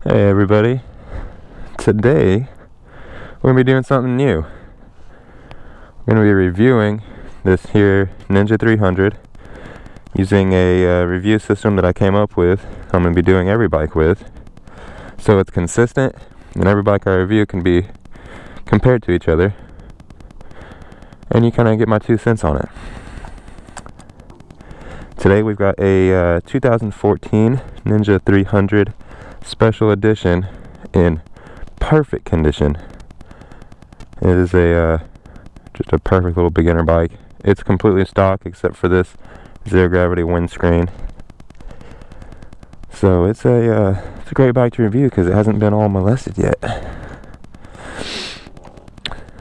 Hey everybody, today we're going to be doing something new. We're going to be reviewing this here Ninja 300 using a review system that I came up with. I'm going to be doing every bike with, so it's consistent and every bike I review can be compared to each other and you kind of get my 2 cents on it. Today we've got a 2014 Ninja 300 Special Edition in perfect condition. It is just a perfect little beginner bike. It's completely stock except for this zero gravity windscreen. So it's a great bike to review because it hasn't been all molested yet.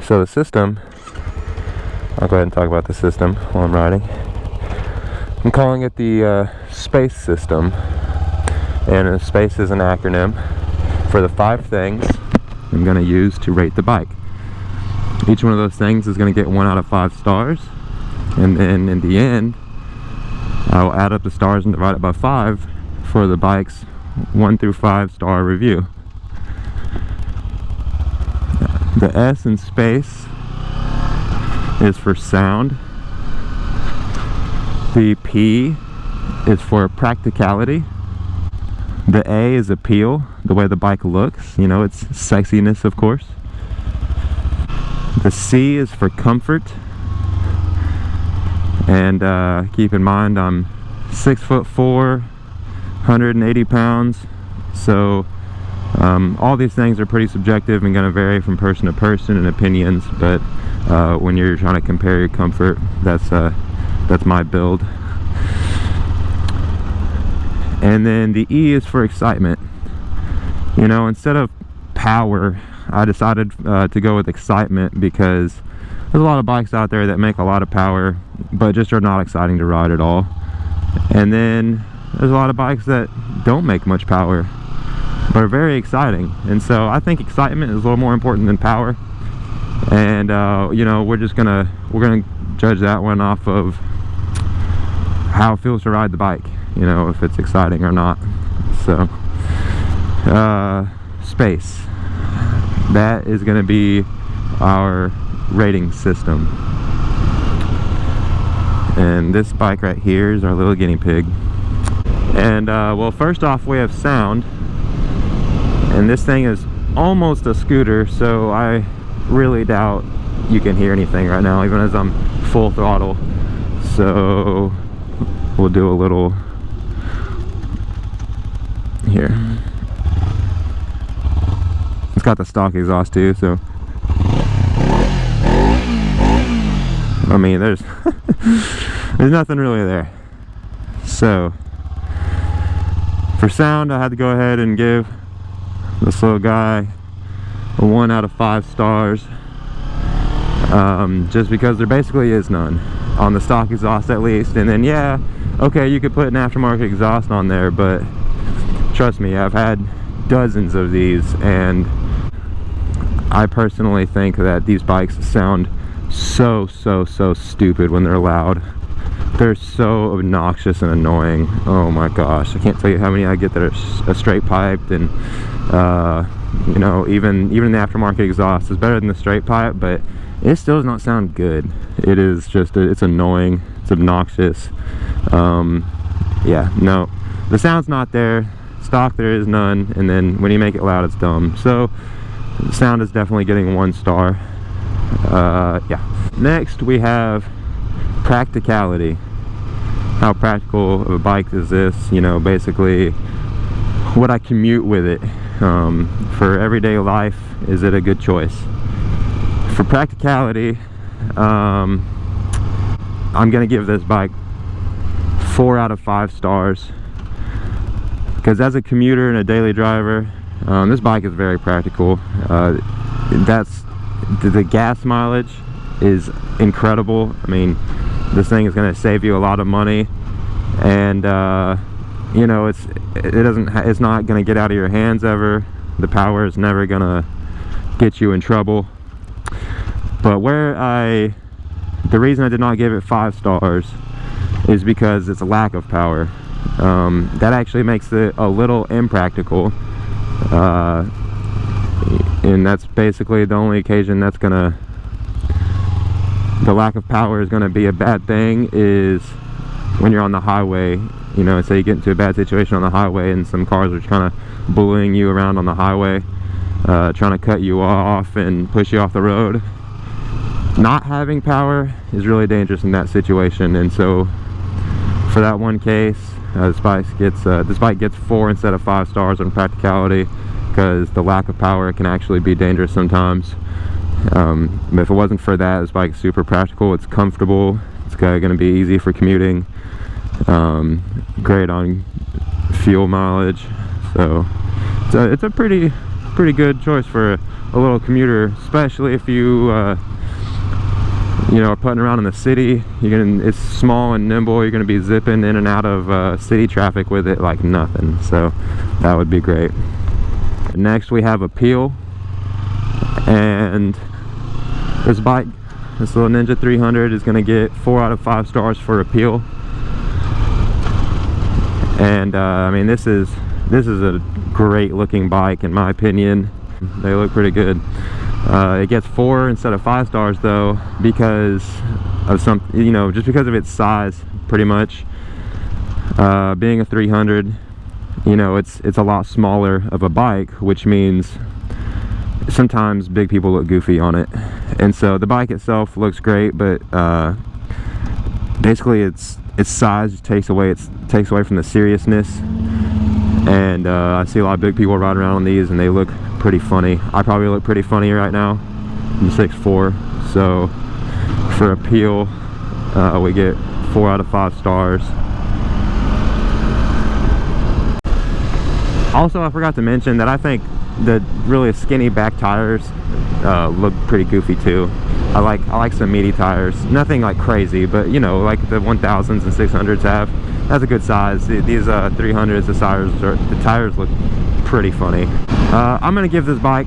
So the system, I'll go ahead and talk about the system while I'm riding. I'm calling it the SPACE system. And SPACE is an acronym for the 5 things I'm going to use to rate the bike. Each one of those things is going to get 1 out of 5 stars, and then in the end I'll add up the stars and divide it by 5 for the bike's 1 through 5 star review. The S in SPACE is for sound. The P is for practicality. The A is appeal, the way the bike looks, you know, its sexiness, of course. The C is for comfort. And keep in mind I'm 6'4", 180 pounds, so all these things are pretty subjective and going to vary from person to person and opinions, but when you're trying to compare your comfort, that's my build. And then the E is for excitement. You know, instead of power, I decided to go with excitement because there's a lot of bikes out there that make a lot of power but just are not exciting to ride at all. And then there's a lot of bikes that don't make much power but are very exciting. And so I think excitement is a little more important than power. And you know, we're gonna judge that one off of how it feels to ride the bike, you know, if it's exciting or not. So SPACE, that is going to be our rating system. And this bike right here is our little guinea pig. And well, first off, we have sound, and this thing is almost a scooter, so I really doubt you can hear anything right now even as I'm full throttle. So we'll do a little here. It's got the stock exhaust too, so I mean there's there's nothing really there. So for sound, I had to go ahead and give this little guy a 1 out of 5 stars, just because there basically is none on the stock exhaust, at least. And then yeah, okay, you could put an aftermarket exhaust on there, but trust me, I've had dozens of these, and I personally think that these bikes sound so stupid when they're loud. They're so obnoxious and annoying. Oh my gosh, I can't tell you how many I get that are straight piped, and you know, even the aftermarket exhaust is better than the straight pipe, but it still does not sound good. It is just, it's annoying, it's obnoxious. Yeah, no, the sound's not there. Stock, there is none, and then when you make it loud, it's dumb. So the sound is definitely getting 1 star. Yeah. Next we have practicality. How practical of a bike is this? You know, basically would I commute with it? For everyday life, is it a good choice? For practicality, I'm gonna give this bike 4 out of 5 stars, because as a commuter and a daily driver, this bike is very practical. That's the gas mileage is incredible. I mean, this thing is going to save you a lot of money, and you know, it's not going to get out of your hands ever. The power is never going to get you in trouble. But the reason I did not give it 5 stars is because it's a lack of power. That actually makes it a little impractical. And that's basically the only occasion that's gonna, the lack of power is gonna be a bad thing, is when you're on the highway. You know, say you get into a bad situation on the highway and some cars are kind of bullying you around on the highway, trying to cut you off and push you off the road. Not having power is really dangerous in that situation. And so for that one case, this bike gets 4 instead of 5 stars on Practicality, because the lack of power can actually be dangerous sometimes. But if it wasn't for that, this bike's super practical. It's comfortable. It's going to be easy for commuting. Great on fuel mileage. So it's a pretty good choice for a little commuter, especially if you you know, are putting around in the city. It's small and nimble. You're going to be zipping in and out of city traffic with it like nothing. So that would be great. Next we have Appeal, and this bike, this little Ninja 300, is going to get 4 out of 5 stars for Appeal. And I mean, this is a great looking bike in my opinion. They look pretty good. It gets 4 instead of 5 stars though, because of just because of its size, pretty much. Being a 300, you know, it's a lot smaller of a bike, which means sometimes big people look goofy on it. And so the bike itself looks great, but basically its size takes away from the seriousness. And I see a lot of big people riding around on these and they look pretty funny. I probably look pretty funny right now. I'm 6'4", so for Appeal, we get 4 out of 5 stars. Also, I forgot to mention that I think the really skinny back tires look pretty goofy too. I like some meaty tires. Nothing like crazy, but you know, like the 1000s and 600s have. That's a good size. These 300s, the tires look pretty funny. I'm gonna give this bike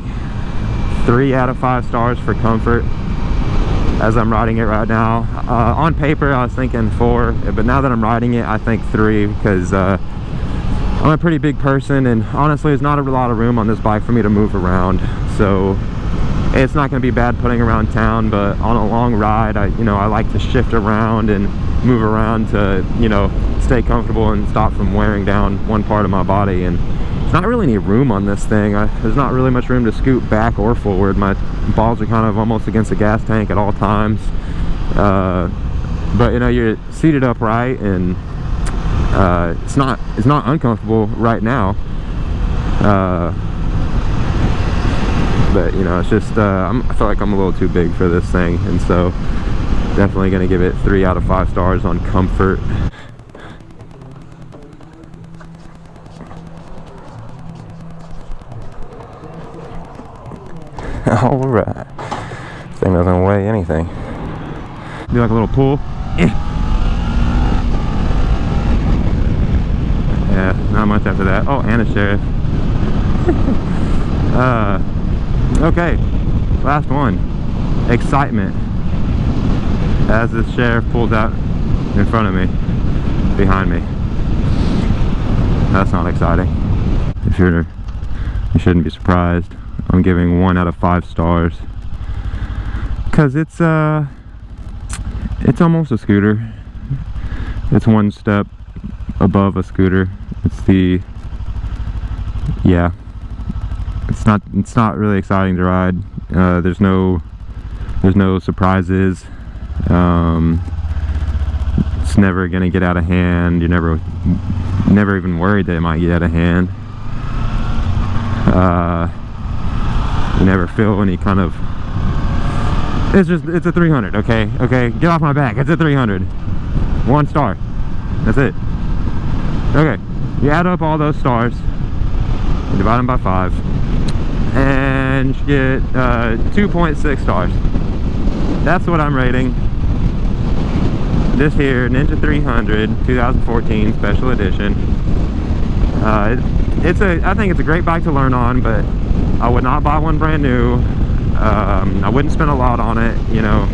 3 out of 5 stars for comfort as I'm riding it right now. On paper I was thinking 4, but now that I'm riding it I think 3, because I'm a pretty big person, and honestly there's not a lot of room on this bike for me to move around. So it's not going to be bad putting around town, but on a long ride I like to shift around and move around to, you know, stay comfortable and stop from wearing down one part of my body. And there's not really any room on this thing. There's not really much room to scoot back or forward. My balls are kind of almost against the gas tank at all times. But you know, you're seated upright, and it's not uncomfortable right now. But you know, it's just I feel like I'm a little too big for this thing, and so definitely gonna give it 3 out of 5 stars on comfort. All right, this thing doesn't weigh anything. Do like a little pull. Yeah, not much after that. Oh, and a sheriff. Okay, last one. Excitement. As the sheriff pulls out in front of me, behind me. That's not exciting. You shouldn't be surprised. I'm giving 1 out of 5 stars, because it's almost a scooter. It's one step above a scooter. It's not really exciting to ride. There's no surprises. It's never gonna get out of hand. You're never even worried that it might get out of hand. You never feel any kind of, it's a 300. okay, get off my back. It's a 300. 1 star, that's it. Okay, you add up all those stars, you divide them by 5, and you get 2.6 stars. That's what I'm rating this here Ninja 300 2014 special edition. I think it's a great bike to learn on, but I would not buy one brand new. I wouldn't spend a lot on it, you know.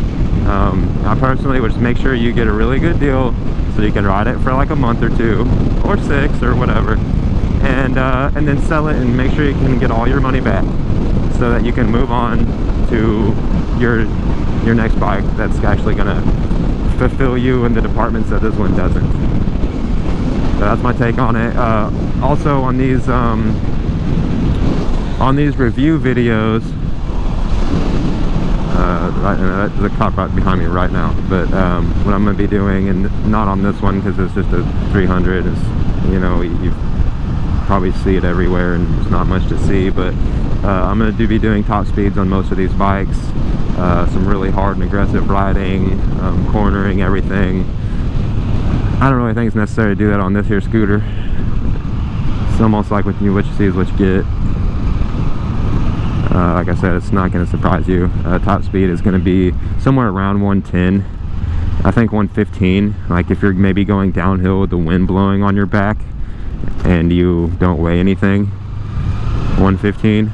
I personally would just make sure you get a really good deal so you can ride it for like a month or 2 or 6 or whatever, and then sell it and make sure you can get all your money back, so that you can move on to your next bike that's actually gonna fulfill you in the departments that this one doesn't. So that's my take on it. Also on these review videos, there's a cop right behind me right now, but what I'm going to be doing, and not on this one because it's just a 300, is, you know, you probably see it everywhere and there's not much to see, but I'm going to be doing top speeds on most of these bikes, some really hard and aggressive riding, cornering, everything. I don't really think it's necessary to do that on this here scooter. It's almost like what you see is what you get. Like I said, it's not going to surprise you. Top speed is going to be somewhere around 110. I think 115. Like if you're maybe going downhill with the wind blowing on your back and you don't weigh anything, 115.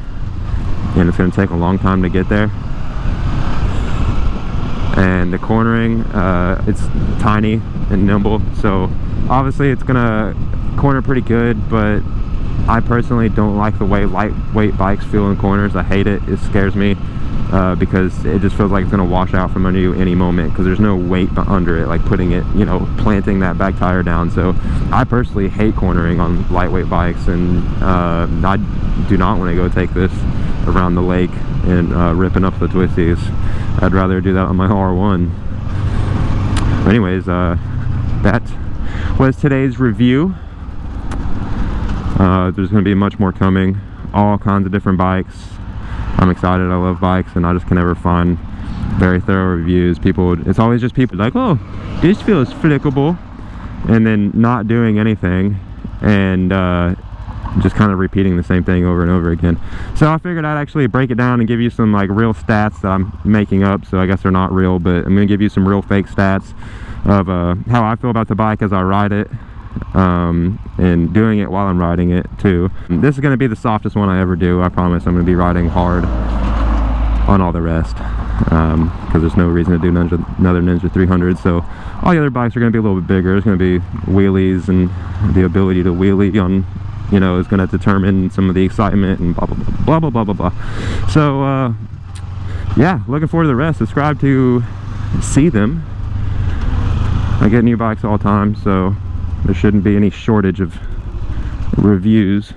And it's going to take a long time to get there. And the cornering, it's tiny and nimble, so obviously it's going to corner pretty good, but I personally don't like the way lightweight bikes feel in corners. I hate it. It scares me because it just feels like it's going to wash out from under you any moment, because there's no weight under it, like putting it, you know, planting that back tire down. So I personally hate cornering on lightweight bikes, and I do not want to go take this around the lake and ripping up the twisties. I'd rather do that on my R1. But anyways, that was today's review. There's going to be much more coming, all kinds of different bikes. I'm excited. I love bikes, and I just can never find very thorough reviews. It's always just people like, oh, this feels flickable, and then not doing anything, and just kind of repeating the same thing over and over again. So I figured I'd actually break it down and give you some like real stats that I'm making up. So I guess they're not real, but I'm going to give you some real fake stats of how I feel about the bike as I ride it. And doing it while I'm riding it too. This is going to be the softest one I ever do. I promise. I'm going to be riding hard on all the rest, because there's no reason to do another Ninja 300. So all the other bikes are going to be a little bit bigger. It's going to be wheelies, and the ability to wheelie on, you know, is going to determine some of the excitement and blah blah blah blah blah blah blah. So yeah, looking forward to the rest. Subscribe to see them. I get new bikes all the time, so there shouldn't be any shortage of reviews.